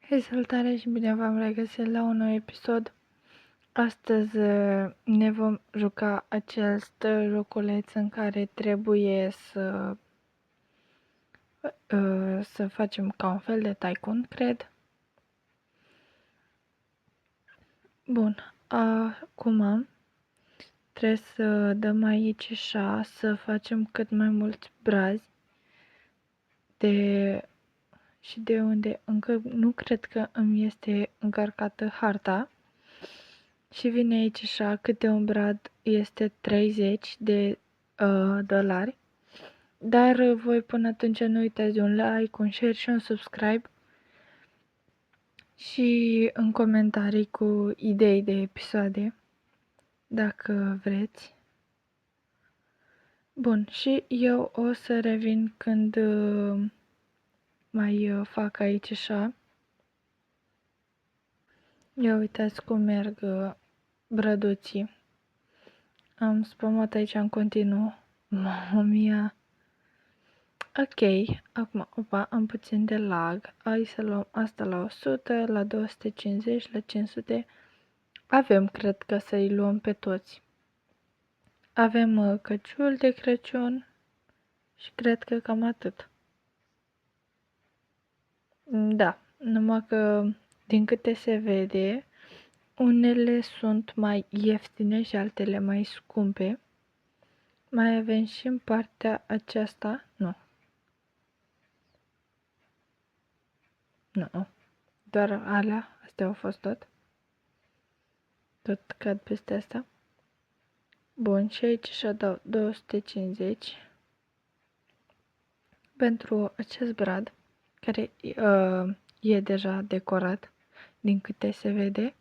Hei, salutare și bine v-am regăsit la un nou episod. Astăzi ne vom juca acest joculeț în care trebuie să facem ca un fel de tycoon, cred. Bun, acum trebuie să dăm aici așa, să facem cât mai mulți brazi și de unde încă nu cred că îmi este încărcată harta. Și vine aici așa, câte un brad este 30 de dolari. Dar voi până atunci nu uitați de un like, un share și un subscribe. Și în comentarii cu idei de episoade, dacă vreți. Bun, și eu o să revin când mai fac aici așa. Ia uitați cum merg brăduții. Am spamat aici în continuu. Mamma mia! Ok, acum, opa, am puțin de lag. Hai să luăm asta la 100, la 250, la 500. Avem, cred că să-i luăm pe toți. Avem căciul de Crăciun și cred că cam atât. Da, numai că din câte se vede, unele sunt mai ieftine și altele mai scumpe. Mai avem și în partea aceasta, nu, doar astea au fost tot cad peste asta. Bun, și aici și dau 250 pentru acest brad, care e deja decorat, din câte se vede.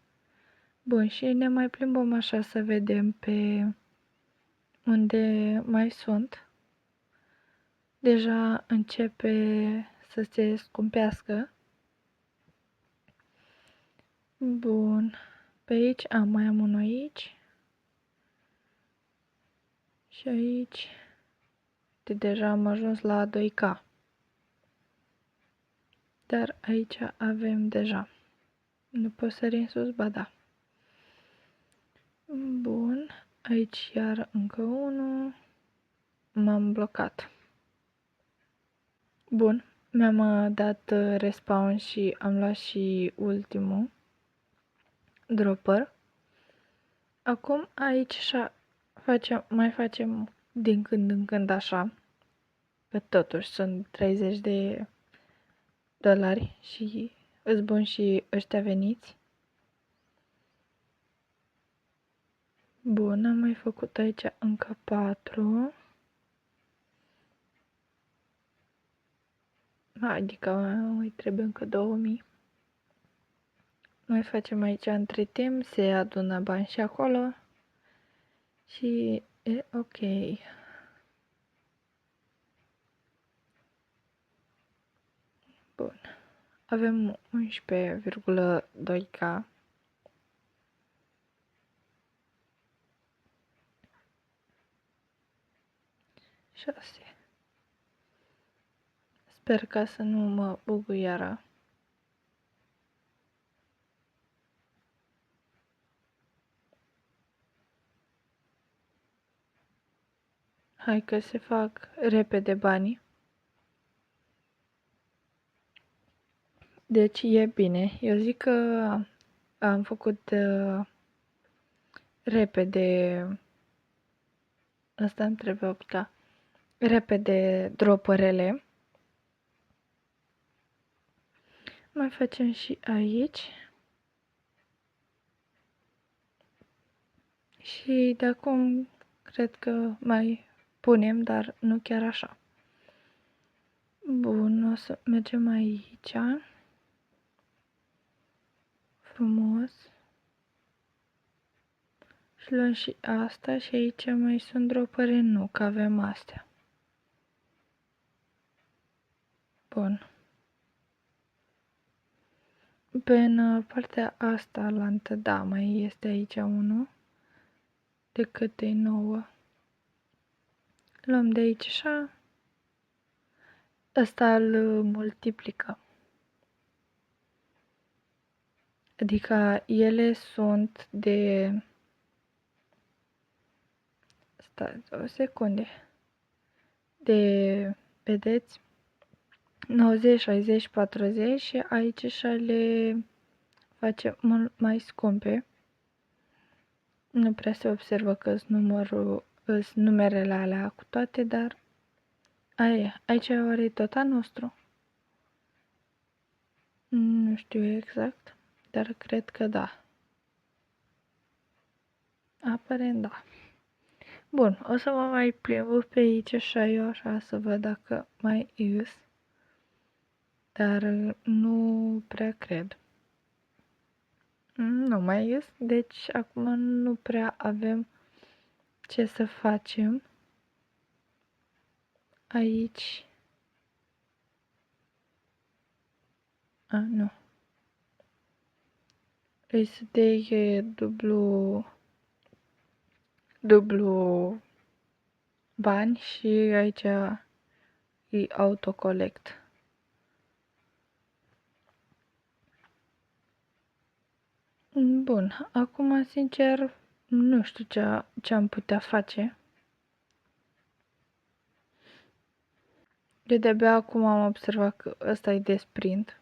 Bun, și ne mai plimbăm așa să vedem pe unde mai sunt. Deja începe să se scumpească. Bun, pe aici, mai am unul aici. Și aici, deja am ajuns la 2K. Dar aici avem deja. Nu pot sări în sus? Ba da. Bun. Aici iar încă unul. M-am blocat. Bun. Mi-am dat respawn și am luat și ultimul dropper. Acum aici așa mai facem din când în când așa. Că totuși sunt 30 de dolari și îți bun și ăștia veniți. Bun, am mai făcut aici încă 4. Adică mai trebuie încă 2000. Mai facem aici între timp, se adună bani și acolo. Și e ok. Bun. Avem 11,2K. Șase. Sper ca să nu mă bugui iară. Hai că se fac repede banii. Deci e bine. Eu zic că am făcut repede. Asta îmi trebuie opta. Repede dropărele. Mai facem și aici. Și de acum cred că mai punem, dar nu chiar așa. Bun, o să mergem aici. Frumos. Și luăm și asta și aici mai sunt dropări, nu, că avem astea. Bun. Pe în partea asta lantă, da, mai este aici unul. De cât e 9. Luăm de aici așa. Ăsta îl multiplică. Adică ele sunt de... Stați o secunde. De, vedeți, 90, 60, 40 și aici și le face mult mai scumpe. Nu prea se observă că sunt numerele alea cu toate, dar aici oare tot al nostru? Nu știu exact, dar cred că da. Aparent da. Bun, o să mă mai plimb pe aici așa eu așa să văd dacă mai ies, dar nu prea cred. Nu mai ies, deci acum nu prea avem ce să facem aici. Nu. Îi să dea dublu bani și aici e autocolect. Bun, acum sincer nu știu ce am putea face. Eu de-abia acum am observat că ăsta e de sprint.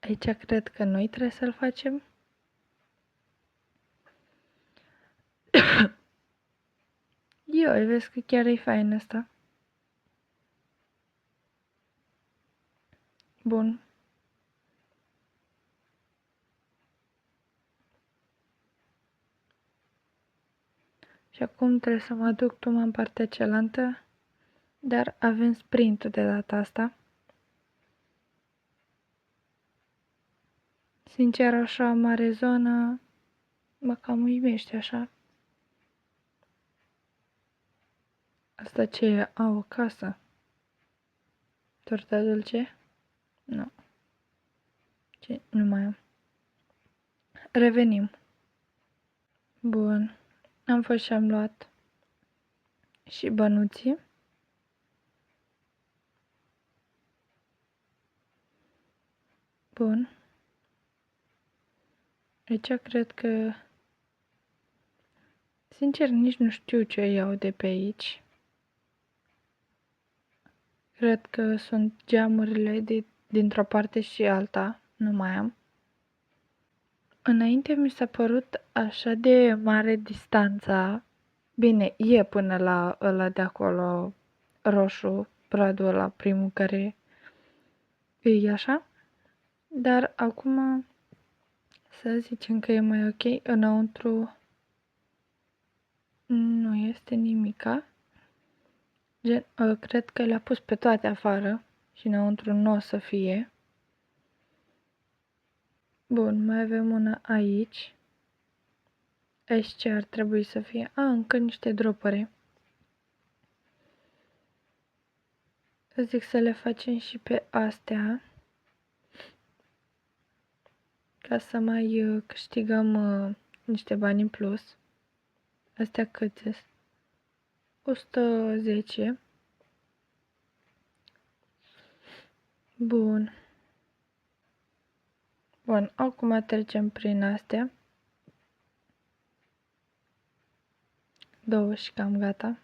Aici cred că noi trebuie să-l facem. Eu, vezi că chiar e fain ăsta. Bun. Și acum trebuie să mă duc tocmai în partea cealaltă, dar avem sprintul de data asta. Sincer, așa mare zonă, mă cam uimește așa. Asta ce e? O casă. Torta dulce? Nu. Ce? Nu mai am. Revenim. Bun. Am fost și am luat și bănuții. Bun. Aici cred că... Sincer, nici nu știu ce iau de pe aici. Cred că sunt geamurile dintr-o parte și alta. Nu mai am. Înainte mi s-a părut așa de mare distanța. Bine, e până la ăla de acolo roșu, pradul ăla primul care e așa. Dar acum să zicem că e mai ok. Înăuntru nu este nimica. Cred că le-a pus pe toate afară și înăuntru nu o să fie. Bun, mai avem una aici. Aici ce ar trebui să fie? Încă niște dropere. Zic să le facem și pe astea. Ca să mai câștigăm niște bani în plus. Astea cât sunt? 110. Bun. Bun, acum trecem prin astea. 2 și cam gata.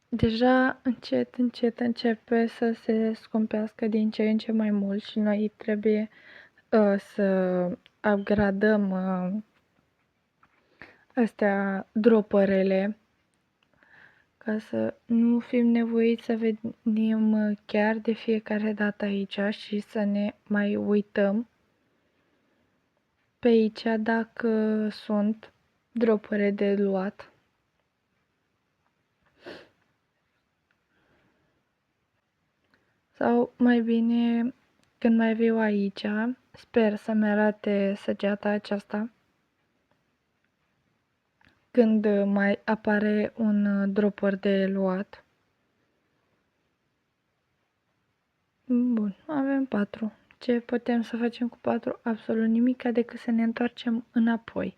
Deja încet, încet începe să se scumpească din ce în ce mai mult și noi trebuie să upgradăm astea dropărele ca să nu fim nevoiți să venim chiar de fiecare dată aici și să ne mai uităm pe aici dacă sunt dropere de luat. Sau mai bine când mai viu aici, sper să-mi arate săgeata aceasta când mai apare un dropper de luat. Bun, avem 4. Ce putem să facem cu 4? Absolut nimic, decât să ne întoarcem înapoi.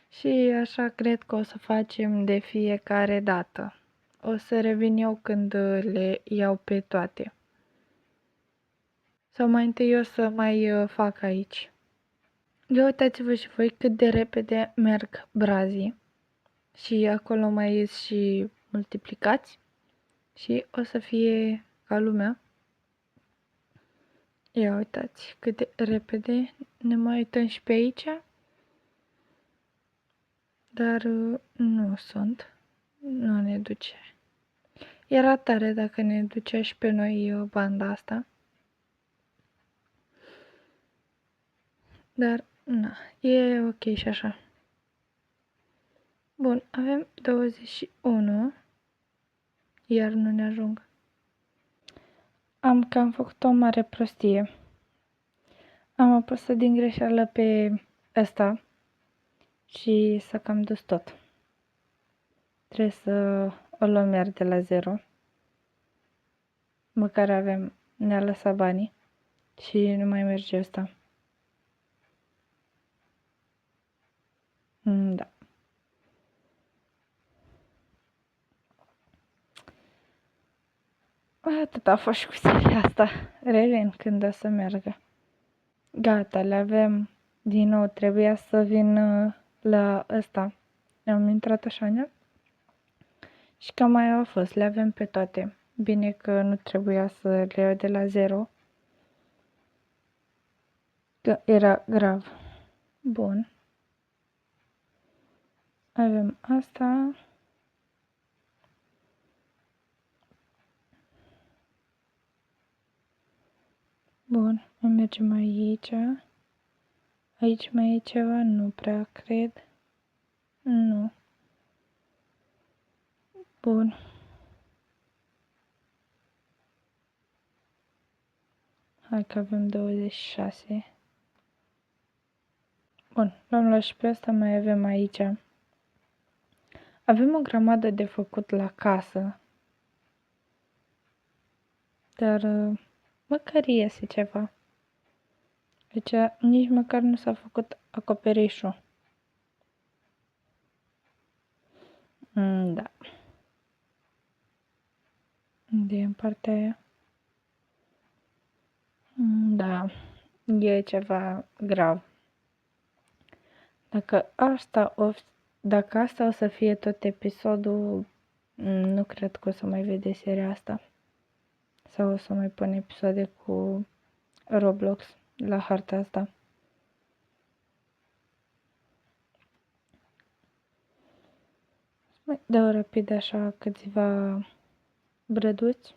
Și așa cred că o să facem de fiecare dată. O să revin eu când le iau pe toate. Sau mai întâi o să mai fac aici. Ia uitați-vă și voi cât de repede merg brazii. Și acolo mai ies și multiplicați. Și o să fie ca lumea. Ia uitați cât de repede ne mai uităm și pe aici. Dar nu sunt. Nu ne duce. Era tare dacă ne ducea și pe noi banda asta. Dar, na, e ok și așa. Bun, avem 21. Iar nu ne ajung. Am cam făcut o mare prostie. Am apăsat din greșeală pe ăsta și s-a cam dus tot. Trebuie să o luăm iar de la 0. Măcar ne-a lăsat banii și nu mai merge ăsta. Da. Atât a fost și cu seria asta. Revin când o să meargă. Gata, le avem. Din nou trebuia să vin la ăsta. Am intrat așa, ne? Și cam mai au fost. Le avem pe toate. Bine că nu trebuia să le iau de la 0. Că era grav. Bun. Avem asta. Bun. Mergem aici. Aici mai e ceva? Nu prea cred. Nu. Bun. Hai că avem 26. Bun. L-am luat și pe asta. Mai avem aici. Avem o grămadă de făcut la casă. Dar măcar iese ceva. Deci nici măcar nu s-a făcut acoperișul. Da. De în partea aia. Da. E ceva grav. Dacă asta o să fie tot episodul, nu cred că o să mai vede seria asta. Sau o să mai pun episoade cu Roblox la harta asta. Mai dau rapid așa câțiva brăduți.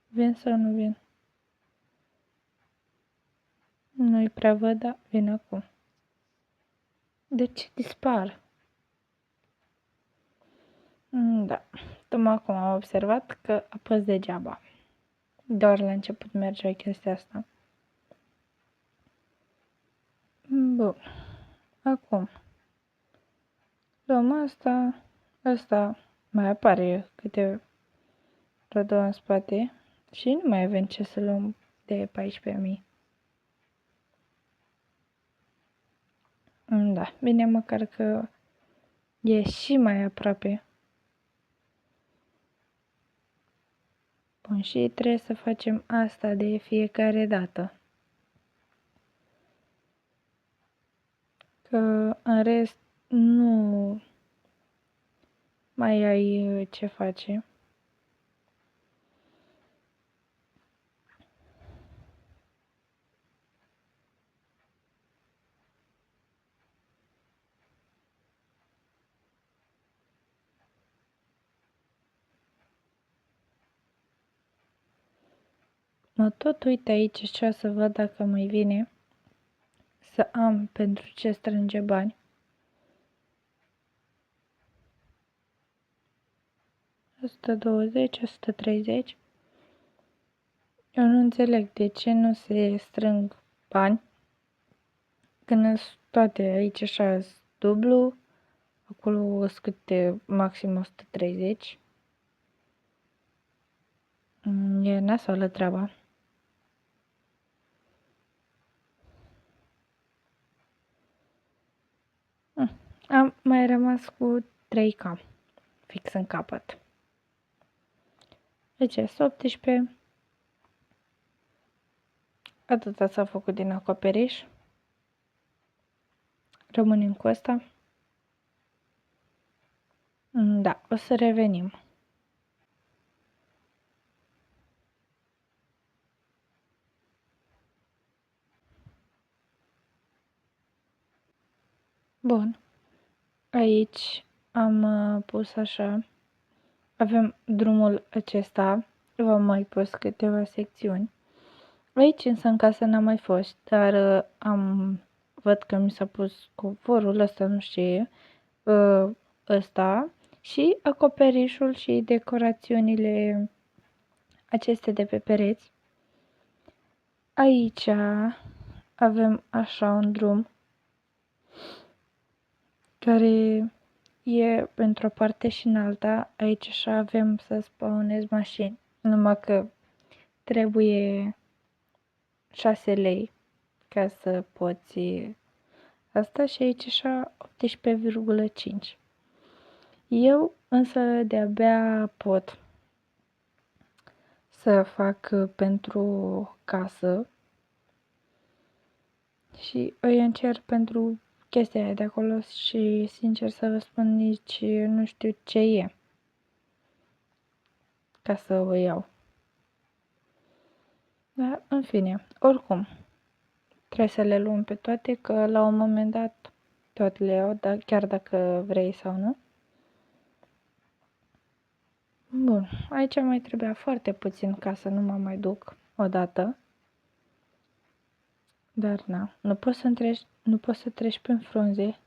Vin sau nu vin? Nu-i prea văd, dar vin acum. De ce dispar? Da. Tocmai acum am observat că apăs degeaba. Doar la început mergea chestia asta. Bun. Acum. Luăm asta mai apare câte rădou în spate și nu mai avem ce să luăm de 14.000. Da, bine măcar că e și mai aproape. Bun, și trebuie să facem asta de fiecare dată. Că în rest nu mai ai ce face. Mă tot uit aici și o să văd dacă mai vine să am pentru ce strânge bani. 120, 130. Eu nu înțeleg de ce nu se strâng bani când sunt toate aici așa dublu, acolo sunt câte maxim 130. E nasoală treaba. Am mai rămas cu 3K fix în capăt. Deci este 18. Atâta s-a făcut din acoperiș. Rămânem cu asta. Da, o să revenim. Bun. Aici am pus așa. Avem drumul acesta. V-am mai pus câteva secțiuni. Aici însă în casă n-am mai fost, dar văd că mi s-a pus covorul ăsta, nu știu ce e, ăsta și acoperișul și decorațiunile acestea de pe pereți. Aici avem așa un drum care e pentru o parte și în alta. Aici așa avem să spawnez mașini, numai că trebuie 6 lei ca să poți asta și aici așa 18,5. Eu însă de-abia pot să fac pentru casă și îi încerc pentru chestia aia de acolo și sincer să vă spun nici nu știu ce e ca să o iau. Dar în fine, oricum, trebuie să le luăm pe toate că la un moment dat tot le iau, chiar dacă vrei sau nu. Bun, aici mai trebuia foarte puțin ca să nu mă mai duc odată. Dar na, nu poți să treci prin frunze.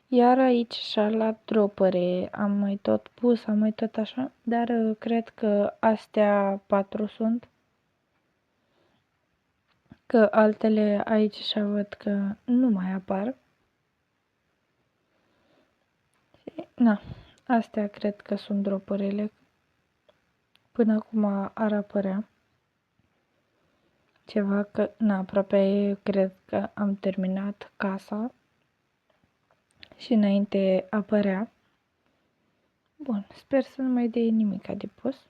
Iar aici și la dropere am mai tot pus, am mai tot așa, dar cred că astea 4 sunt. Că altele aici și văd că nu mai apar. Na, astea cred că sunt droperele. Până acum ar apărea ceva că, na, aproape cred că am terminat casa și înainte apărea. Bun, sper să nu mai dea nimic de pus.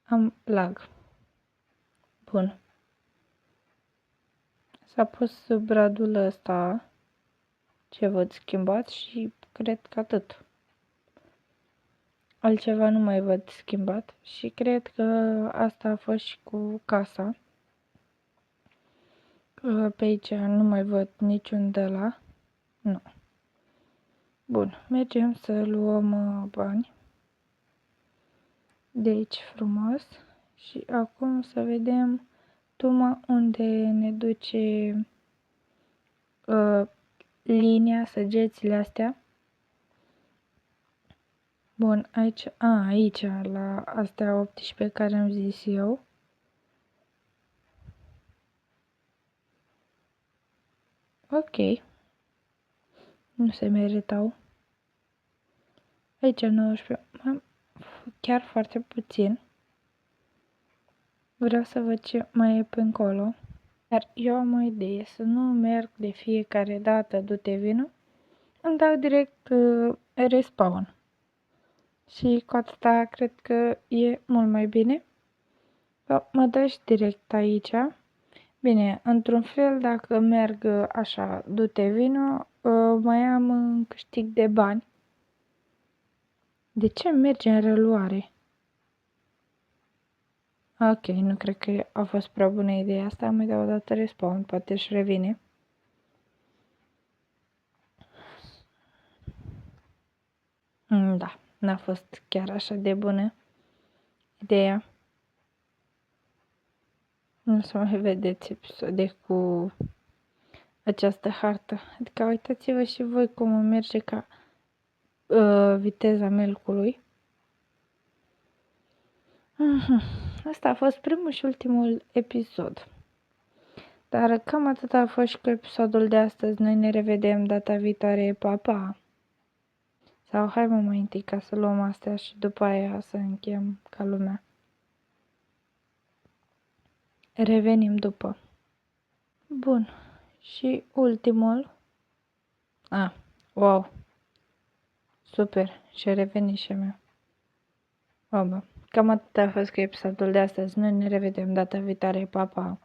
Am lag. Bun. S-a pus bradul ăsta ce văd schimbat și cred că atât. Altceva nu mai văd schimbat și cred că asta a fost și cu casa. Pe aici nu mai văd niciun de la. Nu. Bun, mergem să luăm bani. De aici frumos. Și acum să vedem tuma unde ne duce linia, săgețile astea. Bun, aici, la astea 18 care am zis eu. Ok. Nu se meritau. Aici 19, chiar foarte puțin. Vreau să văd ce mai e pe încolo. Dar eu am o idee, să nu merg de fiecare dată, du-te vină. Îmi dau direct respawn. Și cu atâta cred că e mult mai bine. Mă dă și direct aici. Bine, într-un fel, dacă merg așa, du-te vină, mai am un câștig de bani. De ce merge în reluare? Ok, nu cred că a fost prea bună ideea asta. Mai dau o dată respawn, poate își revine. Da, n-a fost chiar așa de bună ideea. Nu să mai vedeți episoade cu această hartă. Adică uitați-vă și voi cum merge ca viteza melcului. Asta a fost primul și ultimul episod. Dar cam atât a fost și cu episodul de astăzi. Noi ne revedem data viitoare. Pa, pa! Sau hai mă mai întâi ca să luăm astea și după aia să încheiem ca lumea. Revenim după. Bun. Și ultimul. Wow. Super. Și-a revenit și a mea. Cam atât a fost cu episodul de astăzi. Noi ne revedem data viitoare. Pa, pa!